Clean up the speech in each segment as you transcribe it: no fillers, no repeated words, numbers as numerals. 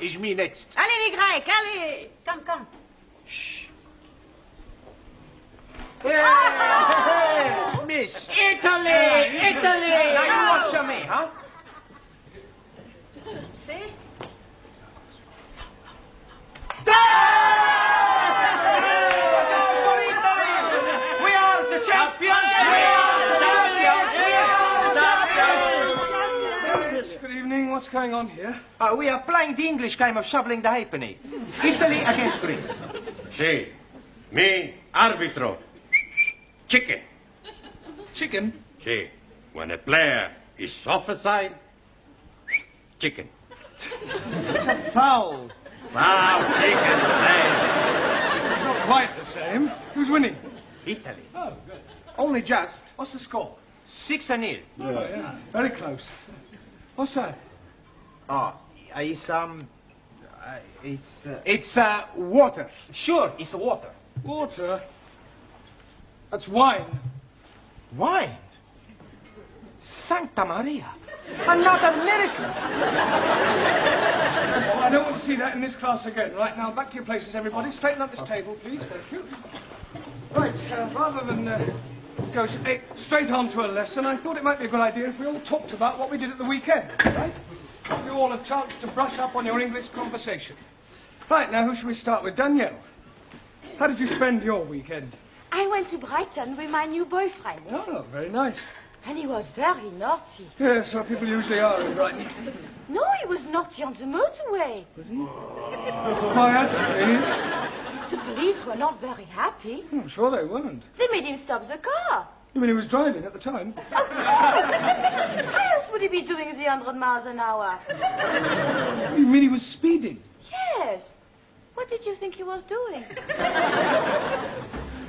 is me next. Allez, les Grecs, allez. Come. Shh. Hey, miss. Italy! Now you watch me, huh? See? We are the champions! We are the champions! We are the champions! Good evening. What's going on here? We are playing the English game of shoveling the halfpenny. Italy against Greece. Sì, me arbitro. Chicken. Chicken? Sì, when a player is offside, chicken. It's a foul. Wow, chicken, It's not quite the same. Who's winning? Italy. Oh, good. Only just. What's the score? 6-0. Oh, yeah. Very close. What's that? It's water. Sure, it's water. Water? That's wine. Wine? Santa Maria. Another miracle. I don't want to see that in this class again. Right, now, back to your places, everybody. Straighten up this table, please. Thank you. Right, rather than go straight on to a lesson, I thought it might be a good idea if we all talked about what we did at the weekend, right? Give you all a chance to brush up on your English conversation. Right, now, who should we start with? Danielle, how did you spend your weekend? I went to Brighton with my new boyfriend. Oh, very nice. And he was very naughty. Yes, well, people usually are in Brighton. No, he was naughty on the motorway. Why, actually, The police were not very happy. I'm sure they weren't. They made him stop the car. You mean he was driving at the time? Of course! How else would he be doing the 100 miles an hour? You mean he was speeding? Yes. What did you think he was doing?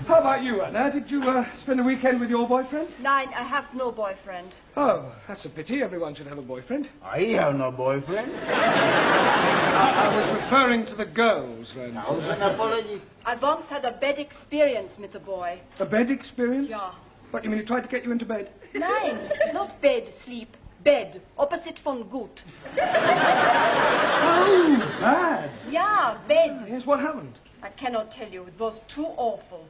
How about you, Anna? Did you spend the weekend with your boyfriend? Nein, I have no boyfriend. Oh, that's a pity. Everyone should have a boyfriend. I have no boyfriend. I was referring to the girls, then. Thousand apologies. I once had a bad experience with a boy. A bed experience? Ja. What, you mean he tried to get you into bed? Nein, not bed, sleep. Bed, opposite von gut. Oh, bad. Ja, bed. Yes, what happened? I cannot tell you, it was too awful.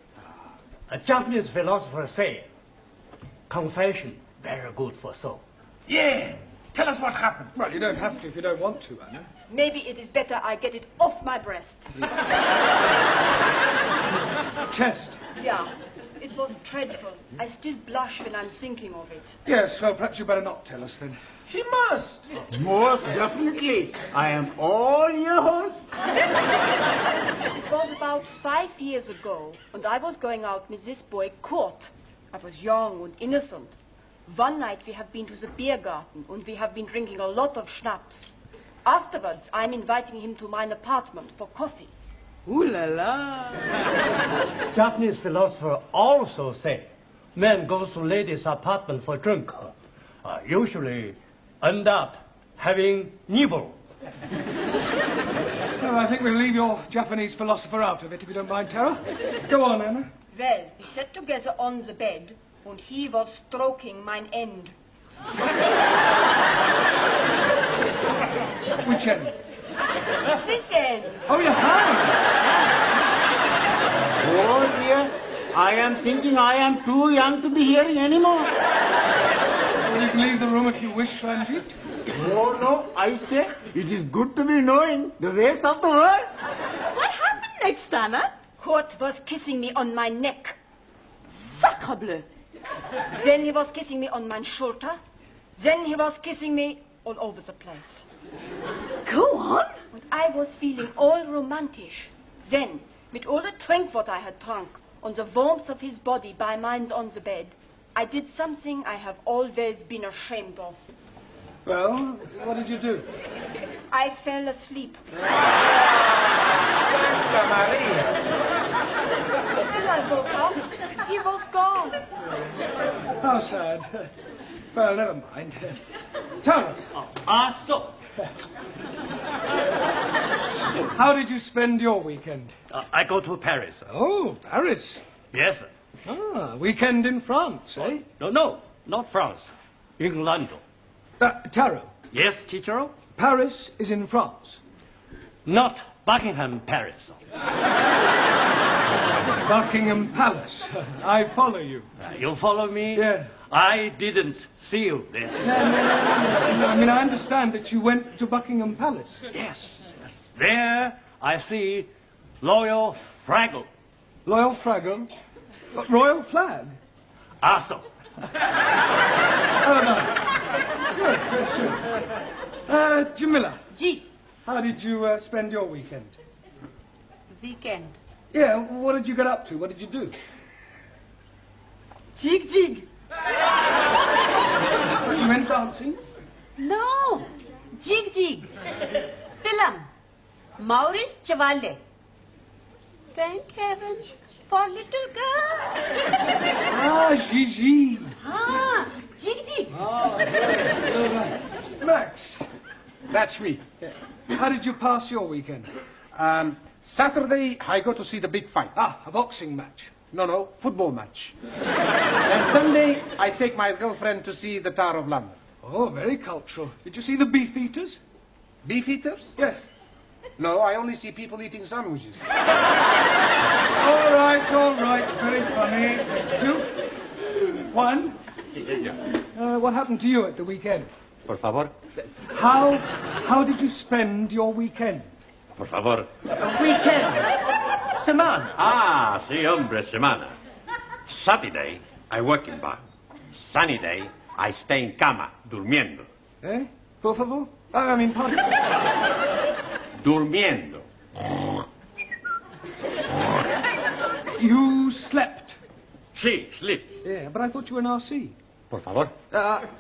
A Japanese philosopher said, confession, very good for soul. Yeah. Tell us what happened. Well, you don't have to if you don't want to, Anna. Maybe it is better I get it off my breast. Chest. Yeah, it was dreadful. I still blush when I'm thinking of it. Yes, well, perhaps you better not tell us, then. She must. Most definitely. I am all yours. It was about 5 years ago, and I was going out with this boy, Kurt. I was young and innocent. One night we have been to the beer garden, and we have been drinking a lot of schnapps. Afterwards, I'm inviting him to my apartment for coffee. Ooh la la. Japanese philosopher also said, man goes to lady's apartment for drink. Usually end up having nibble. Well, I think we'll leave your Japanese philosopher out of it, if you don't mind, Tara. Go on, Anna. Well, we sat together on the bed, and he was stroking mine end. Which end? This end. Oh, your hand. Oh dear. I am thinking I am too young to be here anymore. Well, you can leave the room if you wish, Ranjit. Oh no, I say it is good to be knowing the ways of the world. What happened next, Anna? Kurt was kissing me on my neck. Sacre bleu. Then he was kissing me on my shoulder. Then he was kissing me all over the place. Go on. And I was feeling all romantic. Then, with all the drink what I had drunk, on the warmth of his body by mine on the bed, I did something I have always been ashamed of. Well, what did you do? I fell asleep. Santa Maria. When I woke up, he was gone. How sad. Well, never mind. Tara. So. How did you spend your weekend? I go to Paris. Oh, Paris. Yes. Ah, weekend in France, eh? No, not France. England. Taro, Yes, teacher? Paris is in France. not Buckingham Palace. Buckingham Palace. I follow you. You follow me? Yeah. I didn't see you then. No, I mean, I understand that you went to Buckingham Palace. Yes. There I see Royal Fraggle. Royal Fraggle? Royal Flag? Awesome. Oh, no. Good. Jamila. G. How did you spend your weekend? Weekend. Yeah, what did you get up to? What did you do? Jig jig. You went dancing? No. Jig jig. Film. Maurice Chevalier. Thank heavens for little girl. Ah, Gigi. Ah, jig jig. Ah, good. All right. Max. That's me. How did you pass your weekend? Saturday, I go to see the big fight. Ah, a boxing match. No, football match. And Sunday, I take my girlfriend to see the Tower of London. Oh, very cultural. Did you see the beef eaters? Beef eaters? Yes. No, I only see people eating sandwiches. All right. Very funny. Thank you. Juan? Sí, señor. What happened to you at the weekend? Por favor. How did you spend your weekend? Por favor. Weekend. Semana. Ah, sí, hombre, semana. Saturday, I work in bar. Sunny day, I stay in cama, durmiendo. Eh? Por favor? I mean, pardon? Durmiendo. You slept. Sí, sleep. Yeah, but I thought you were an RC. Por favor.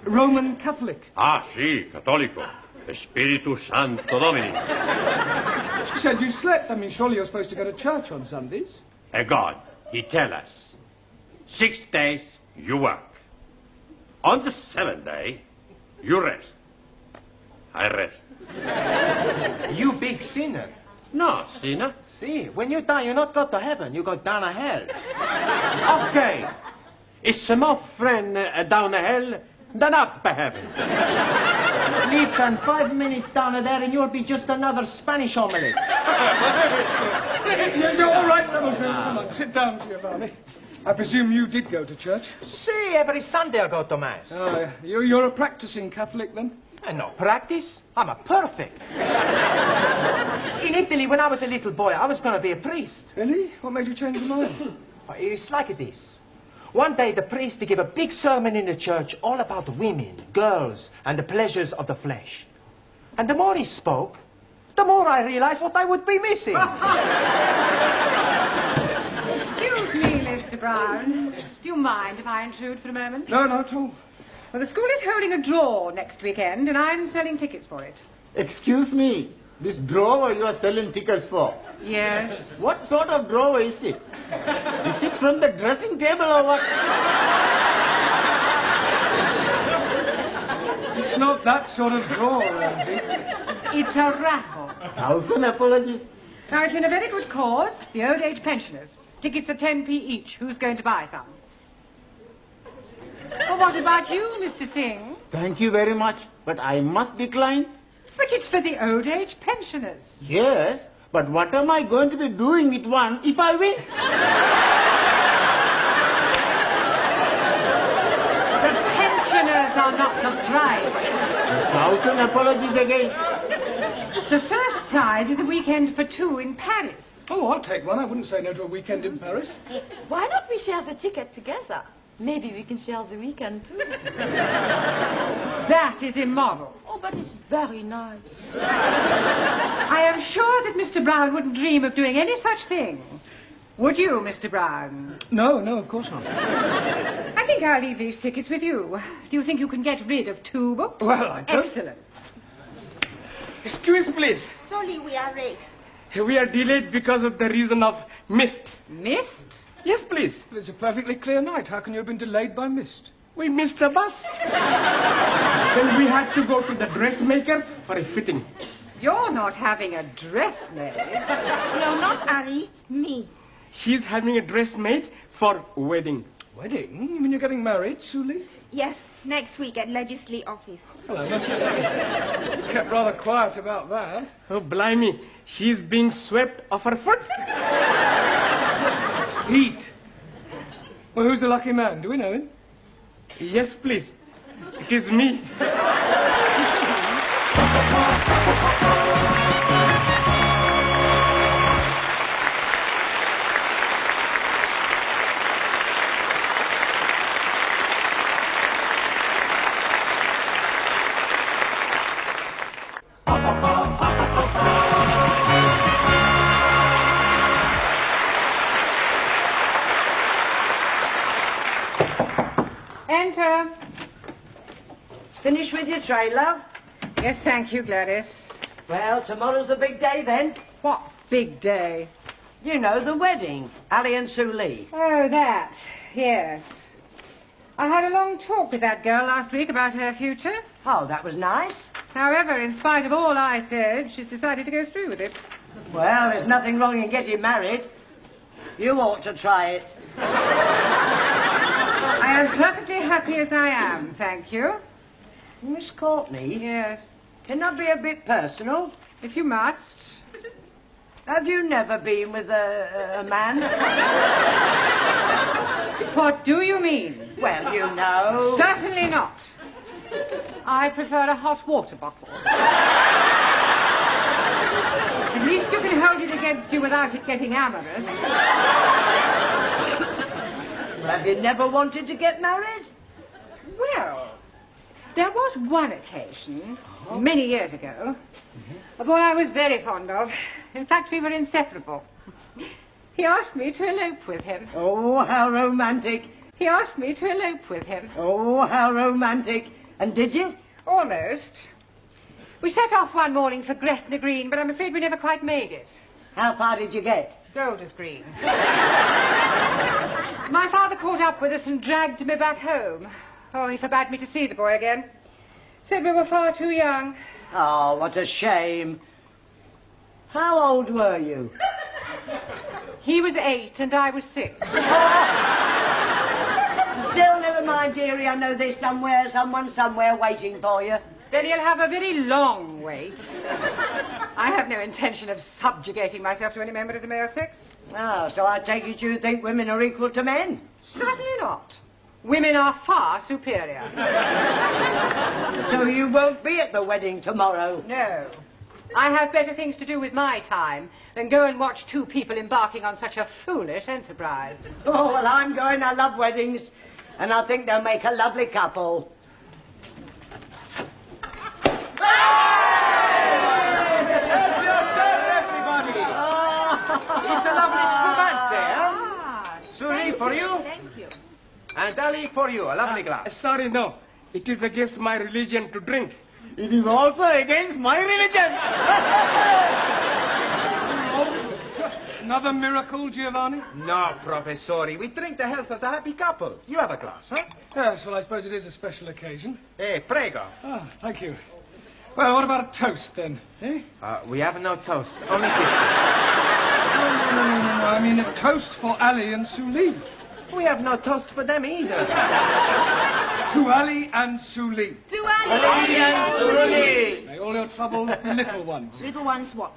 Roman Catholic. Ah, sí, católico. Espíritu Santo Domini. You said you slept. I mean, surely you're supposed to go to church on Sundays. A God, he tell us, 6 days you work. On the 7th day, you rest. I rest. You big sinner. No, sinner. See, when you die, you not go to heaven, you go down to hell. Okay. It's more friend down the hell than up heaven. Listen, 5 minutes down there and you'll be just another Spanish omelette. You're all right, that'll do. Come on, sit down, Giovanni. I presume you did go to church? See, every Sunday I go to Mass. Oh, yeah. You're a practicing Catholic, then? And no practice, I'm a perfect. In Italy, when I was a little boy, I was going to be a priest. Really? What made you change your mind? It's like this. One day, the priest gave a big sermon in the church all about women, girls, and the pleasures of the flesh. And the more he spoke, the more I realized what I would be missing. Excuse me, Mr. Brown. Do you mind if I intrude for a moment? No, not at all. Well, the school is holding a draw next weekend, and I'm selling tickets for it. Excuse me, this drawer you are selling tickets for? Yes. What sort of drawer is it? Is it from the dressing table or what? It's not that sort of drawer, Andy. It's a raffle. 1,000 apologies. Now, it's in a very good cause, the old age pensioners. Tickets are 10p each. Who's going to buy some? Well, what about you, Mr. Singh? Thank you very much, but I must decline. But it's for the old age pensioners. Yes, but what am I going to be doing with one if I win? The pensioners are not the prizes. 1,000 apologies again. The first prize is a weekend for 2 in Paris. Oh, I'll take one. I wouldn't say no to a weekend in Paris. Why not we share the ticket together? Maybe we can share the weekend too. That is immoral. Oh, but it's very nice. I am sure that Mr. Brown wouldn't dream of doing any such thing. Would you, Mr. Brown? No, of course not. I think I'll leave these tickets with you. Do you think you can get rid of 2 books? Well, I don't... Excellent. Excuse, please. Sorry, we are late. We are delayed because of the reason of mist. Mist? Yes, please. It's a perfectly clear night. How can you have been delayed by mist? We missed the bus. Then we had to go to the dressmakers for a fitting. You're not having a dress made. No, not Ari. Me. She's having a dress made for wedding. Wedding? You mean you're getting married, Suli? Yes, next week at Legislative Office. Well, I must say, you kept rather quiet about that. Oh, blimey. She's being swept off her foot. Eat. Well, who's the lucky man? Do we know him? Yes, please. It is me. Enter. Finished with your tray, love? Yes, thank you, Gladys. Well, tomorrow's the big day then. What big day? You know, the wedding. Ali and Sue Lee. Oh, that. Yes. I had a long talk with that girl last week about her future. Oh, that was nice. However, in spite of all I said, she's decided to go through with it. Well, there's nothing wrong in getting married. You ought to try it. I am perfectly happy as I am, thank you. Miss Courtney? Yes. Can I be a bit personal? If you must. Have you never been with a man? What do you mean? Well, you know. Certainly not. I prefer a hot water bottle. At least you can hold it against you without it getting amorous. Have you never wanted to get married? Well, there was one occasion, many years ago, a boy I was very fond of. In fact, we were inseparable. He asked me to elope with him. Oh, how romantic. He asked me to elope with him. Oh, how romantic. And did you? Almost. We set off one morning for Gretna Green, but I'm afraid we never quite made it. How far did you get? Golders Green. My father caught up with us and dragged me back home. Oh, he forbade me to see the boy again. Said we were far too young. Oh, what a shame. How old were you? He was 8 and I was 6. Still, never mind, dearie. I know there's someone somewhere waiting for you. Then you'll have a very long wait. I have no intention of subjugating myself to any member of the male sex. Oh, so I take it you think women are equal to men? Certainly not. Women are far superior. So you won't be at the wedding tomorrow? No. I have better things to do with my time than go and watch two people embarking on such a foolish enterprise. Oh, well, I'm going. I love weddings. And I think they'll make a lovely couple. Help yourself, everybody. It's a lovely spumante, huh? Suri, for you. Thank you. And Ali, for you. A lovely glass. Sorry, no. It is against my religion to drink. It is also against my religion. Another miracle, Giovanni? No, Professori. We drink the health of the happy couple. You have a glass, huh? Yes, well, I suppose it is a special occasion. Eh, prego. Ah, thank you. Well, what about a toast, then? Eh? We have no toast, only biscuits. No. I mean a toast for Ali and Suli. We have no toast for them either. To Ali and Suli. To Ali and Suli. May all your troubles be little ones. Little ones what?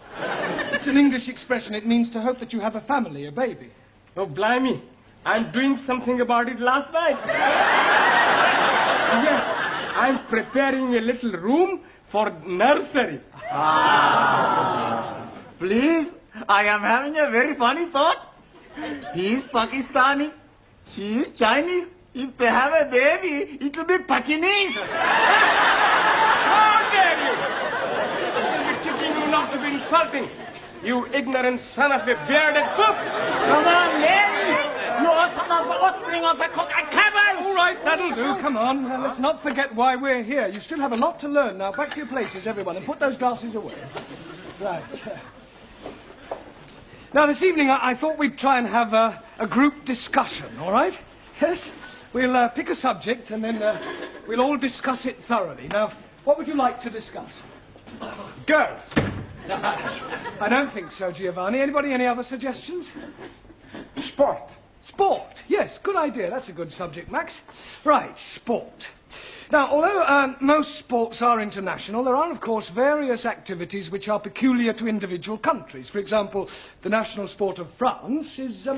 It's an English expression. It means to hope that you have a family, a baby. Oh, blimey. I'm doing something about it last night. Yes, I'm preparing a little room for nursery. Please, I am having a very funny thought. He is Pakistani. She is Chinese. If they have a baby, it will be Pakinese. How dare you! This is teaching you not to be insulting. You ignorant son of a bearded cook. Come on, Larry. You are son of an offspring of a cook and camel. All right, that'll do. Come on. Let's not forget why we're here. You still have a lot to learn. Now, back to your places, everyone, and put those glasses away. Right. Now, this evening, I thought we'd try and have a group discussion, all right? Yes? We'll pick a subject, and then we'll all discuss it thoroughly. Now, what would you like to discuss? Girls. I don't think so, Giovanni. Anybody, any other suggestions? Sport. Sport. Yes, good idea. That's a good subject, Max. Right, sport. Now, although most sports are international, there are, of course, various activities which are peculiar to individual countries. For example, the national sport of France is...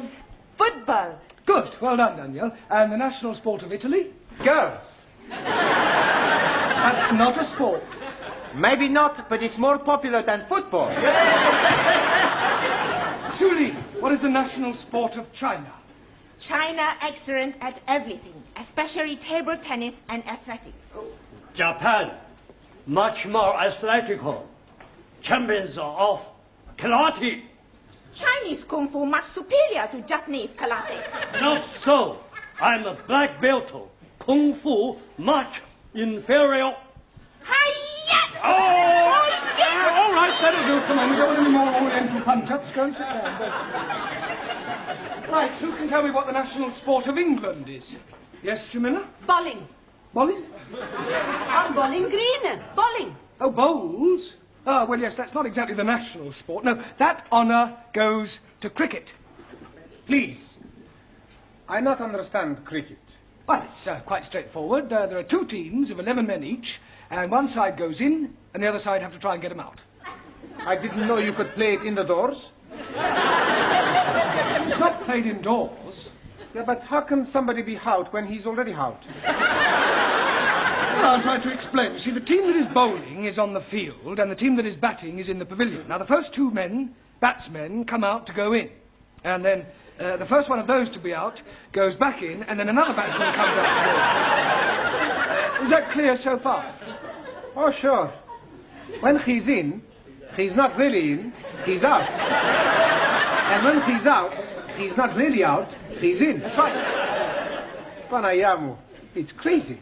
Football. Good. Well done, Danielle. And the national sport of Italy? Girls. That's not a sport. Maybe not, but it's more popular than football. Suli, what is the national sport of China? China excellent at everything, especially table tennis and athletics. Japan, much more athletical. Champions of karate. Chinese kung fu much superior to Japanese karate. Not so. I'm a black belt. Kung fu much inferior. Hi-ya! Oh! All right, that'll do. Come on, we don't want any more Oriental punch-ups. Go and sit down. Go. Right, who can tell me what the national sport of England is? Yes, Jamila? Bowling. Bowling? Bowling green. Bowling. Oh, bowls? Ah, well, yes, that's not exactly the national sport. No, that honour goes to cricket. Please. I not understand cricket. Well, it's quite straightforward. There are two teams of 11 men each, and one side goes in, and the other side have to try and get them out. I didn't know you could play it indoors. It's not played indoors. Yeah, but how can somebody be out when he's already out? Well, I'll try to explain. You see, the team that is bowling is on the field, and the team that is batting is in the pavilion. Now, the first two men, batsmen, come out to go in. And then the first one of those to be out goes back in, and then another batsman comes out to go in. Is that clear so far? Oh, sure. When he's in, he's not really in, he's out. And when he's out, he's not really out, he's in. That's right. Panayamu, it's crazy.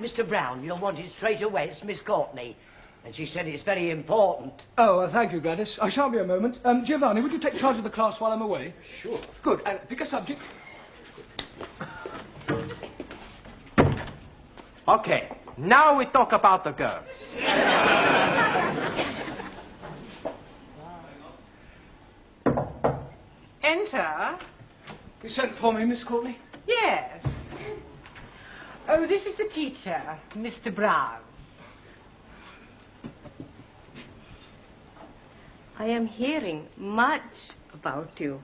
Mr. Brown, you'll want it straight away. It's Miss Courtney. And she said it's very important. Oh, thank you, Gladys. I shan't be a moment. Giovanni, would you take charge of the class while I'm away? Sure. Good. And pick a subject. Okay, now we talk about the girls. Enter. You sent for me, Miss Courtney? Yes. Oh, this is the teacher, Mr. Brown. I am hearing much about you.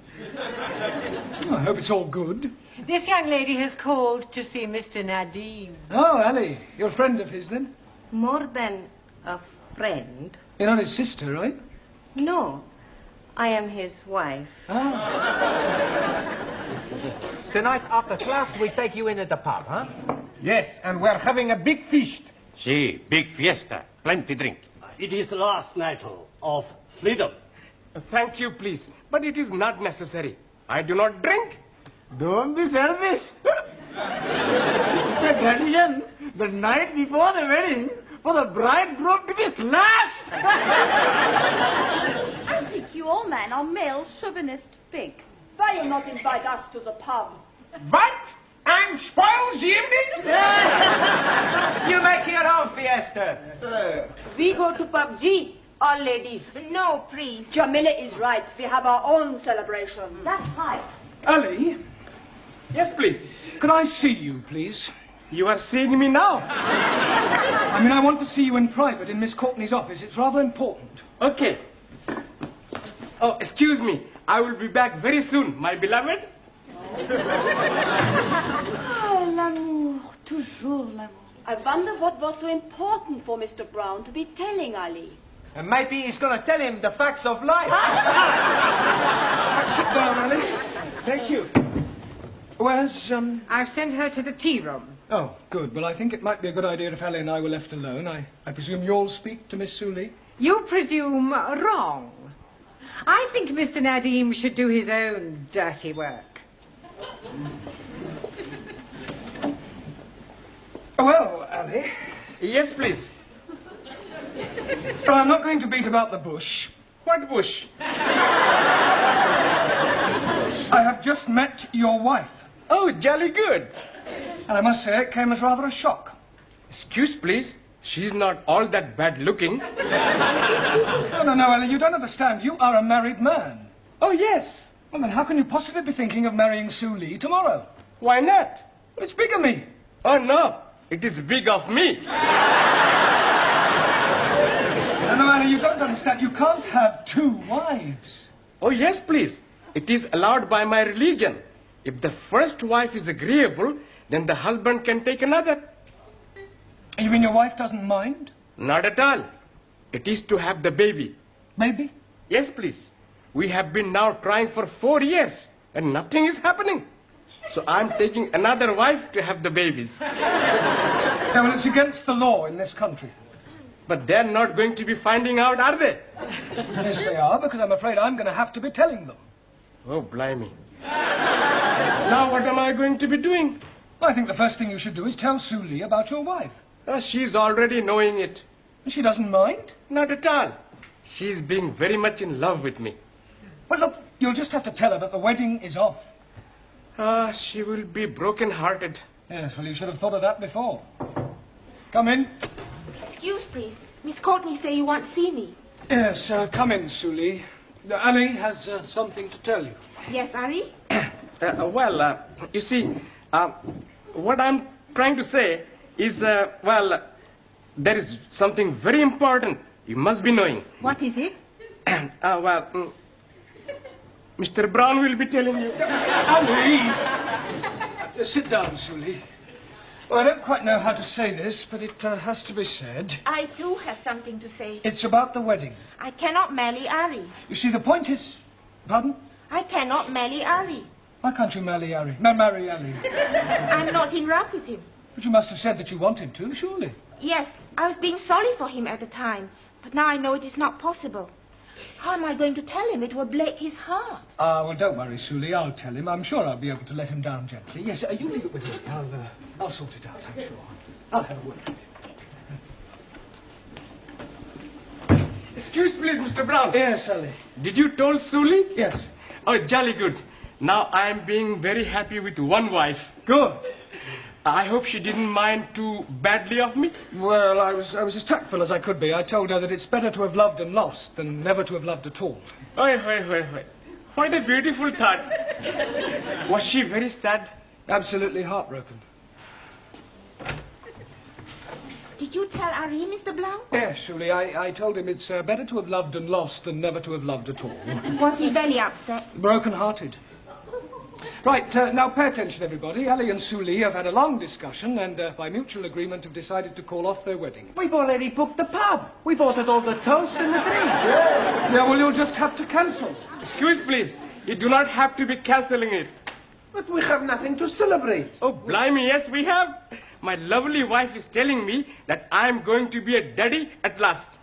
I hope it's all good. This young lady has called to see Mr. Nadim. Oh, Ali, you're a friend of his, then? More than a friend. You're not his sister, right? No, I am his wife. Ah. Tonight after class, we take you in at the pub, huh? Yes, and we're having a big feast. See, big fiesta. Plenty drink. It is the last night of freedom. Thank you, please. But it is not necessary. I do not drink. Don't be selfish. It's a tradition the night before the wedding for the bridegroom to be slashed. I think you all men are male chauvinist pig. Why you not invite us to the pub? What? And spoils the evening? You make your own fiesta. We go to PUBG, all ladies. No, please. Jamila is right. We have our own celebration. That's right. Ali, Yes, please. could I see you, please? You are seeing me now. I mean, I want to see you in private in Miss Courtney's office. It's rather important. Okay. Oh, excuse me. I will be back very soon, my beloved. Oh, l'amour, toujours l'amour. I wonder what was so important for Mr. Brown to be telling Ali. And maybe he's going to tell him the facts of life. Sit down, Ali. Thank you. Where's, I've sent her to the tea room. Oh, good. Well, I think it might be a good idea if Ali and I were left alone. I presume you'll speak to Miss Suli? You presume wrong. I think Mr. Nadim should do his own dirty work. Well, Ali, Yes, please. well, I'm not going to beat about the bush. What bush? I have just met your wife, Oh, jolly good. and I must say it came as rather a shock. Excuse, please. She's not all that bad looking. No, Ali, you don't understand. You are a married man. Oh, yes. Well, then how can you possibly be thinking of marrying Sue Lee tomorrow? Why not? It's bigamy. Oh, no. It is big of me. No, Anna, you don't understand. You can't have two wives. Oh, yes, please. It is allowed by my religion. If the first wife is agreeable, then the husband can take another. You mean your wife doesn't mind? Not at all. It is to have the baby. Baby? Yes, please. We have been now trying for 4 years, and nothing is happening. So I'm taking another wife to have the babies. Yeah, well, it's against the law in this country. But they're not going to be finding out, are they? Yes, they are, because I'm afraid I'm going to have to be telling them. Oh, blimey. Now what am I going to be doing? I think the first thing you should do is tell Sue Lee about your wife. She's already knowing it. She doesn't mind? Not at all. She's being very much in love with me. Well, look, you'll just have to tell her that the wedding is off. She will be broken-hearted. Yes, well, you should have thought of that before. Come in. Excuse, please. Miss Courtney say you want to see me. Yes, come in, Sue Lee. Ali has something to tell you. Yes, Ari? You see, what I'm trying to say is, there is something very important you must be knowing. What is it? Mr. Brown will be telling you. Ali! Sit down, Sue Lee. Well, I don't quite know how to say this, but it has to be said. I do have something to say. It's about the wedding. I cannot marry Ari. You see, the point is... Pardon? I cannot marry Ari. Why can't you marry Ali? Marry Ali? I'm not in love with him. But you must have said that you wanted to, surely. Yes, I was being sorry for him at the time. But now I know it is not possible. How am I going to tell him? It will break his heart. Well, don't worry, Sue Lee. I'll tell him. I'm sure I'll be able to let him down gently. Yes, you leave it with me. I'll sort it out, I'm sure. I'll have a word with him. Excuse, please, Mr. Brown. Yes, Ali. Did you told Suli? Yes. Oh, jolly good. Now I'm being very happy with one wife. Good. I hope she didn't mind too badly of me. Well, I was as tactful as I could be. I told her that it's better to have loved and lost than never to have loved at all. Oi. What a beautiful thought. Was she very sad? Absolutely heartbroken. Did you tell Ari, Mr. Blount? Yes, Julie, I told him it's better to have loved and lost than never to have loved at all. Was he very upset? Broken-hearted. Right, now pay attention, everybody. Ali and Sue Lee have had a long discussion and, by mutual agreement, have decided to call off their wedding. We've already booked the pub. We've ordered all the toasts and the drinks. Yeah, well, you'll just have to cancel. Excuse, please. You do not have to be cancelling it. But we have nothing to celebrate. Oh, blimey, yes, we have. My lovely wife is telling me that I'm going to be a daddy at last.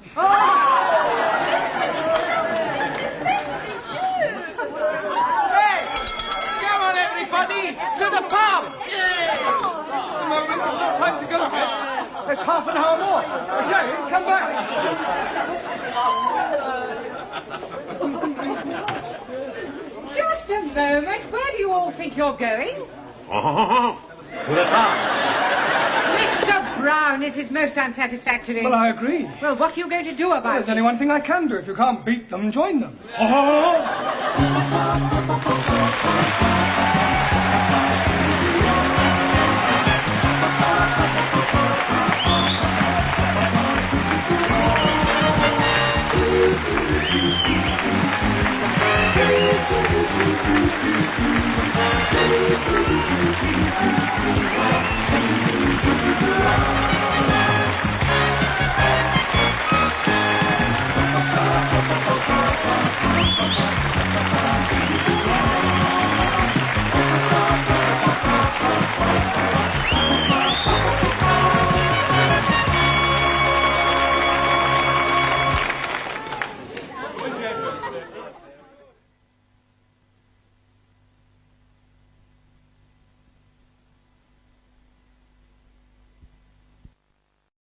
Everybody, to the pub! Just a moment, there's no time to go yet. There's half an hour more. I say, come back. Just a moment. Where do you all think you're going? To the pub. Mr. Brown, this is most unsatisfactory. Well, I agree. Well, what are you going to do about There's it? only one thing I can do. If you can't beat them, join them.